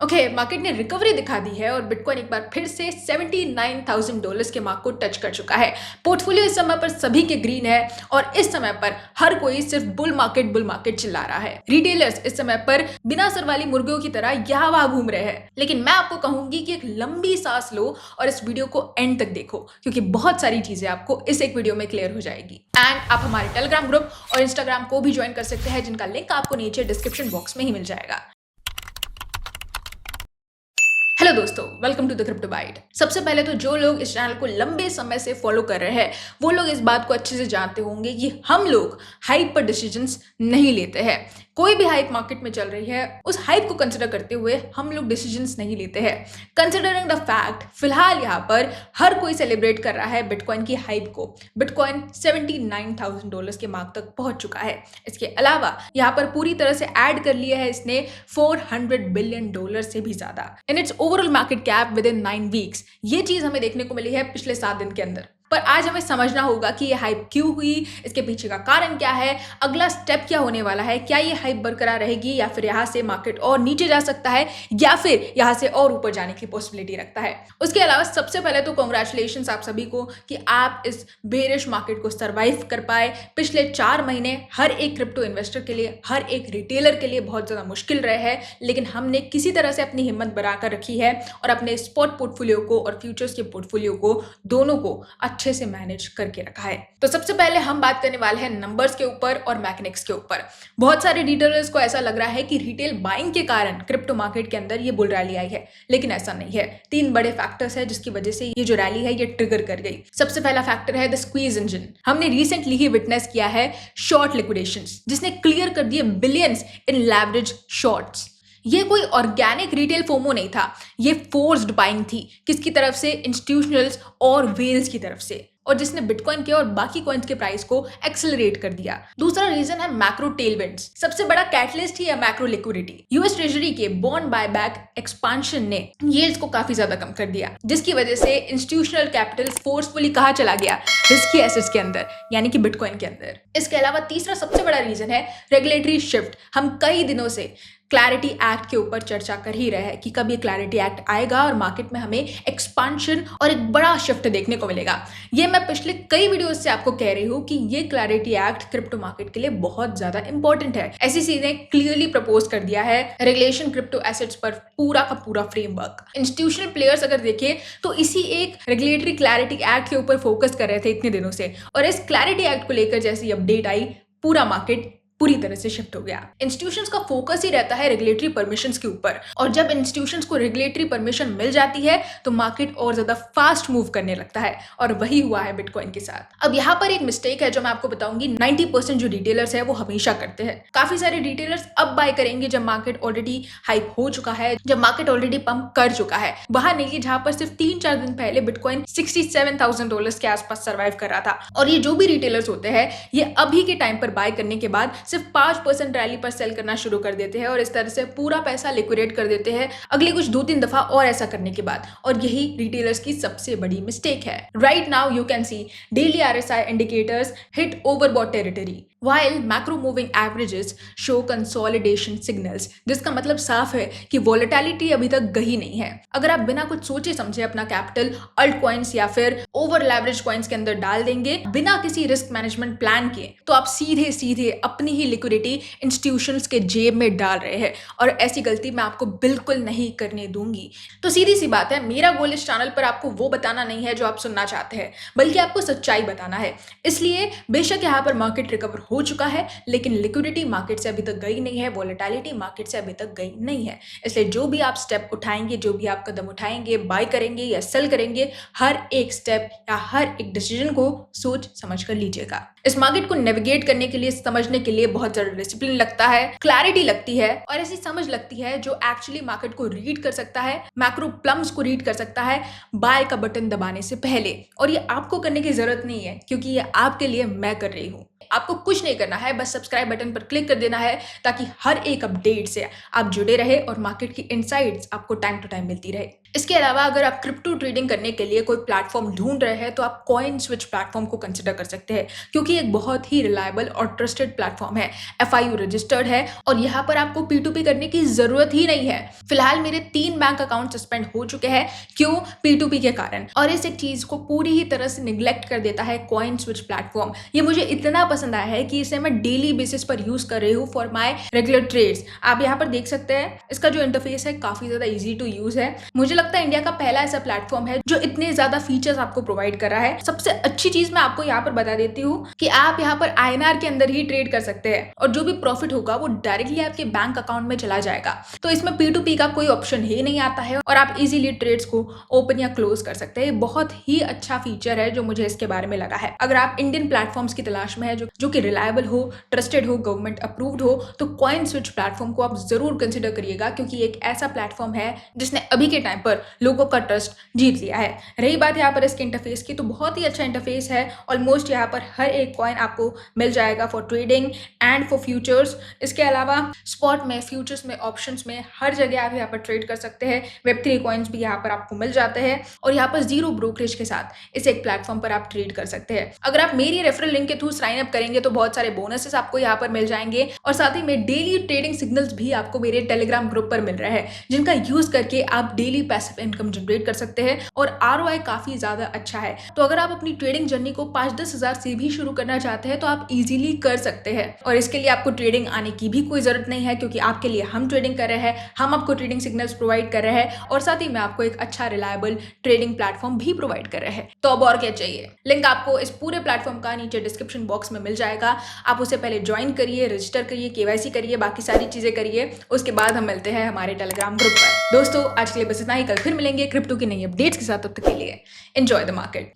Okay, market ने recovery दिखा दी है और बिटकॉइन एक बार फिर से $79,000 के मार्क को टच कर चुका है। पोर्टफोलियो इस समय पर सभी के ग्रीन है और इस समय पर हर कोई सिर्फ बुल मार्केट चिल्ला रहा है। रिटेलर्स इस समय पर बिना सर वाली मुर्गियों की तरह यहाँ वहां घूम रहे हैं, लेकिन मैं आपको कहूंगी कि एक लंबी सांस लो और इस वीडियो को एंड तक देखो, क्योंकि बहुत सारी चीजें आपको इस एक वीडियो में क्लियर हो जाएगी। एंड आप हमारे टेलीग्राम ग्रुप और इंस्टाग्राम को भी ज्वाइन कर सकते हैं, जिनका लिंक आपको नीचे डिस्क्रिप्शन बॉक्स में ही मिल जाएगा। हेलो दोस्तों, welcome to the crypto byte. सबसे पहले तो जो लोग इस चैनल को लंबे समय से फॉलो कर रहे हैं वो लोग इस बात को अच्छे से जानते होंगे कि हम लोग हाइप पर डिसीजंस नहीं लेते हैं। कोई भी हाइप मार्केट में चल रही है, उस हाइप को कंसिडर करते हुए हम लोग डिसीजंस नहीं लेते हैं। कंसिडरिंग द फैक्ट, फिलहाल यहाँ पर हर कोई सेलिब्रेट कर रहा है बिटकॉइन की हाइप को। बिटकॉइन $79,000 के मार्क तक पहुंच चुका है। इसके अलावा यहाँ पर पूरी तरह से ऐड कर लिया है इसने $400 बिलियन से भी ज्यादा in its overall market cap with in 9 weeks. ये चीज हमें देखने को मिली है पिछले 7 दिन के अंदर। पर आज हमें समझना होगा कि ये हाइप क्यों हुई, इसके पीछे का कारण क्या है, अगला स्टेप क्या होने वाला है, क्या ये हाइप बरकरार रहेगी या फिर यहाँ से मार्केट और नीचे जा सकता है या फिर यहाँ से और ऊपर जाने की पॉसिबिलिटी रखता है। उसके अलावा सबसे पहले तो कॉन्ग्रेचुलेशंस आप सभी को कि आप इस बेरिश मार्केट को सर्वाइव कर पाए। पिछले 4 महीने हर एक क्रिप्टो इन्वेस्टर के लिए, हर एक रिटेलर के लिए बहुत ज्यादा मुश्किल रहे हैं, लेकिन हमने किसी तरह से अपनी हिम्मत बनाकर रखी है और अपने स्पॉट पोर्टफोलियो को और फ्यूचर्स के पोर्टफोलियो को दोनों को अच्छे से मैनेज करके रखा है। तो सबसे पहले हम बात करने वाले हैं नंबर्स के ऊपर और मैकेनिक्स के ऊपर। बहुत सारे रिटेलर्स को ऐसा लग रहा है कि रिटेल बाइंग के कारण क्रिप्टो मार्केट के अंदर ये बुल रैली आई है, लेकिन ऐसा नहीं है। 3 बड़े फैक्टर्स है जिसकी वजह से ये जो रैली है ये ट्रिगर कर गई। सबसे पहला फैक्टर है द स्क्वीज इंजन। हमने रिसेंटली ही विटनेस किया है शॉर्ट लिक्विडेशंस, जिसने क्लियर कर दिए बिलियंस इन लेवरेज शॉर्ट्स। ये कोई ऑर्गेनिक रिटेल फोमो नहीं था, ये फोर्स्ड बाइंग थी। किसकी तरफ से? इंस्टीट्यूशनल्स और वेल्स की तरफ से, और जिसने बिटकॉइन के और बाकी कॉइन्स के प्राइस को एक्सेलरेट कर दिया। दूसरा रीजन है मैक्रो टेलविंड्स। सबसे बड़ा कैटलिस्ट ही है मैक्रो लिक्विडिटी। यूएस ट्रेजरी के बॉन्ड बायबैक एक्सपांशन ने यील्ड्स को काफी ज्यादा कम कर दिया, जिसकी वजह से इंस्टीट्यूशनल कैपिटल फोर्सफुली कहाँ चला गया? रिस्की एसेट्स के अंदर, यानी कि बिटकॉइन के अंदर। इसके अलावा तीसरा सबसे बड़ा रीजन है रेगुलेटरी शिफ्ट। हम कई दिनों से क्लैरिटी एक्ट के ऊपर चर्चा कर ही रहे हैं कि कब ये क्लैरिटी एक्ट आएगा और मार्केट में हमें एक्सपांशन और एक बड़ा शिफ्ट देखने को मिलेगा। ये मैं पिछले कई वीडियोस से आपको कह रही हूँ कि ये क्लैरिटी एक्ट क्रिप्टो मार्केट के लिए बहुत ज्यादा इंपॉर्टेंट है। SEC ने क्लियरली प्रपोज कर दिया है रेगुलेशन क्रिप्टो एसेट्स पर पूरा का पूरा फ्रेमवर्क। इंस्टीट्यूशनल प्लेयर्स अगर देखें तो इसी एक रेगुलेटरी क्लैरिटी एक्ट के ऊपर फोकस कर रहे थे इतने दिनों से, और इस क्लैरिटी एक्ट को लेकर जैसी अपडेट आई पूरा मार्केट पूरी तरह से शिफ्ट हो गया। इंस्टीट्यूशंस का फोकस ही रहता है रेगुलेटरी परमिशंस के ऊपर, और जब इंस्टीट्यूशंस को रेगुलेटरी परमिशन मिल जाती है तो मार्केट और ज्यादा फास्ट मूव करने लगता है, और वही हुआ है बिटकॉइन के साथ। अब यहाँ पर एक मिस्टेक है जो मैं आपको बताऊंगी। 90% जो रिटेलर्स है वो हमेशा करते हैं। काफी सारे रिटेलर्स अब बाय करेंगे जब मार्केट ऑलरेडी हाइप हो चुका है, जब मार्केट ऑलरेडी पंप कर चुका है। वहां नहीं, जहां पर सिर्फ 3-4 दिन पहले बिटकॉइन $67,000 के आसपास सर्वाइव कर रहा था। और ये जो भी रिटेलर्स होते हैं ये अभी के टाइम पर बाय करने के बाद सिर्फ 5% रैली पर सेल करना शुरू कर देते हैं और इस तरह से पूरा पैसा लिक्विडेट कर देते हैं अगले कुछ 2-3 दफा और ऐसा करने के बाद। और यही रिटेलर्स की सबसे बड़ी मिस्टेक है। Right now you can see daily RSI indicators hit overbought territory while macro moving averages show consolidation signals, जिसका मतलब साफ है कि वॉलेटिलिटी अभी तक गई नहीं है। अगर आप बिना कुछ सोचे समझे अपना कैपिटल अल्ट कॉइन्स या फिर ओवर लेवरेज कॉइन्स के अंदर डाल देंगे बिना किसी रिस्क मैनेजमेंट प्लान के, तो आप सीधे सीधे अपनी ही लिक्विडिटी इंस्टीट्यूशंस के जेब में डाल रहे हैं, और ऐसी गलती मैं आपको बिल्कुल नहीं करने दूंगी। तो सीधी सी बात है, मेरा गोल इस चैनल पर आपको वो बताना नहीं है जो आप सुनना चाहते हैं, बल्कि आपको सच्चाई बताना है। इसलिए बेशक यहाँ पर मार्केट रिकवर हो चुका है, लेकिन लिक्विडिटी मार्केट से अभी तक गई नहीं है, वॉलेटिलिटी मार्केट से अभी तक गई नहीं है। इसलिए जो भी आप स्टेप उठाएंगे, जो भी आप कदम उठाएंगे, बाय करेंगे या सेल करेंगे, हर एक स्टेप या हर एक डिसीजन को सोच समझ कर लीजिएगा। इस मार्केट को नेविगेट करने के लिए, समझने के लिए बहुत ज्यादा डिसिप्लिन लगता है, क्लैरिटी लगती है, और ऐसी समझ लगती है जो एक्चुअली मार्केट को रीड कर सकता है, मैक्रो प्लम्स को रीड कर सकता है बाय का बटन दबाने से पहले। और ये आपको करने की जरूरत नहीं है, क्योंकि ये आपके लिए मैं कर रही हूँ। आपको कुछ नहीं करना है, बस सब्सक्राइब बटन पर क्लिक कर देना है ताकि हर एक अपडेट से आप जुड़े रहे और मार्केट की इनसाइट्स आपको टाइम टू टाइम मिलती रहे। इसके अलावा अगर आप क्रिप्टो ट्रेडिंग करने के लिए कोई प्लेटफॉर्म ढूंढ रहे हैं तो आप कॉइन स्विच प्लेटफॉर्म को कंसिडर कर सकते हैं, क्योंकि एक बहुत ही रिलायबल और ट्रस्टेड प्लेटफॉर्म है, FIU रजिस्टर्ड है और यहाँ पर आपको P2P करने की जरूरत ही नहीं है। फिलहाल मेरे 3 बैंक अकाउंट सस्पेंड हो चुके हैं, क्यों? P2P के कारण। और इस एक चीज को पूरी ही तरह से निग्लेक्ट कर देता है कॉइन स्विच प्लेटफॉर्म। ये मुझे इतना पसंद आया है कि इसे मैं डेली बेसिस पर यूज कर रही हूँ फॉर माई रेगुलर ट्रेड्स। आप यहाँ पर देख सकते हैं इसका जो इंटरफेस है काफी ज्यादा इजी टू यूज है। मुझे लगता है इंडिया का पहला ऐसा प्लेटफॉर्म है जो इतने ज्यादा फीचर्स आपको प्रोवाइड कर रहा है। सबसे अच्छी चीज मैं आपको यहाँ पर बता देती हूँ कि आप यहाँ पर INR के अंदर ही ट्रेड कर सकते हैं और जो भी प्रॉफिट होगा वो डायरेक्टली आपके बैंक अकाउंट में चला जाएगा। तो इसमें P2P का कोई ऑप्शन ही नहीं आता है और आप इजीली ट्रेड्स को ओपन या क्लोज कर सकते हैं। बहुत ही अच्छा फीचर है जो मुझे इसके बारे में लगा है। अगर आप इंडियन प्लेटफॉर्म्स की तलाश में है जो कि रिलायबल हो, ट्रस्टेड हो, गवर्नमेंट अप्रूव्ड हो, तो कॉइन स्विच प्लेटफॉर्म को आप जरूर कंसिडर करिएगा, क्योंकि एक ऐसा प्लेटफॉर्म है जिसने अभी के टाइम पर लोगों का ट्रस्ट जीत लिया है। रही बात यहाँ पर इसके इंटरफेस की, तो बहुत ही अच्छा इंटरफेस है। ऑलमोस्ट यहाँ पर हर एक कॉइन आपको मिल जाएगा for trading and for futures. इसके अलावा स्पॉट में, फ्यूचर्स में, ऑप्शंस में हर जगह आप यहाँ पर ट्रेड कर सकते हैं। Web3 कॉइन्स भी यहाँ पर आपको मिल जाते हैं और यहाँ पर जीरो ब्रोकरेज के साथ इस एक प्लेटफॉर्म पर आप ट्रेड कर सकते हैं। अगर आप मेरी रेफरल लिंक के थ्रू साइन अप करेंगे तो बहुत सारे बोनसेस आपको यहाँ पर मिल जाएंगे और साथ ही में डेली ट्रेडिंग सिग्नल्स भी आपको मेरे टेलीग्राम ग्रुप पर मिल रहे हैं, जिनका यूज करके आप डेली पैसिव इनकम जनरेट कर सकते हैं और ROI काफी ज्यादा अच्छा है। तो अगर आप अपनी ट्रेडिंग जर्नी को 5-10 हजार से भी शुरू करना चाहते हैं तो आप इजीली कर सकते हैं और इसके लिए आपको ट्रेडिंग आने की भी कोई जरूरत नहीं है, क्योंकि आपके लिए हम ट्रेडिंग कर रहे हैं, हम आपको ट्रेडिंग सिग्नल्स प्रोवाइड कर रहे हैं और साथ ही में आपको एक अच्छा रिलायबल ट्रेडिंग प्लेटफॉर्म भी प्रोवाइड कर रहे हैं। तो अब और क्या चाहिए? लिंक आपको इस पूरे प्लेटफॉर्म का नीचे डिस्क्रिप्शन बॉक्स में मिल जाएगा। आप उसे पहले ज्वाइन करिए, रजिस्टर करिए, KYC करिए, बाकी सारी चीजें करिए, उसके बाद हम मिलते हैं हमारे टेलीग्राम ग्रुप पर। दोस्तों आज के लिए बस इतना ही, कल फिर मिलेंगे क्रिप्टो की नई अपडेट्स के साथ। तब तक के लिए एंजॉय द मार्केट।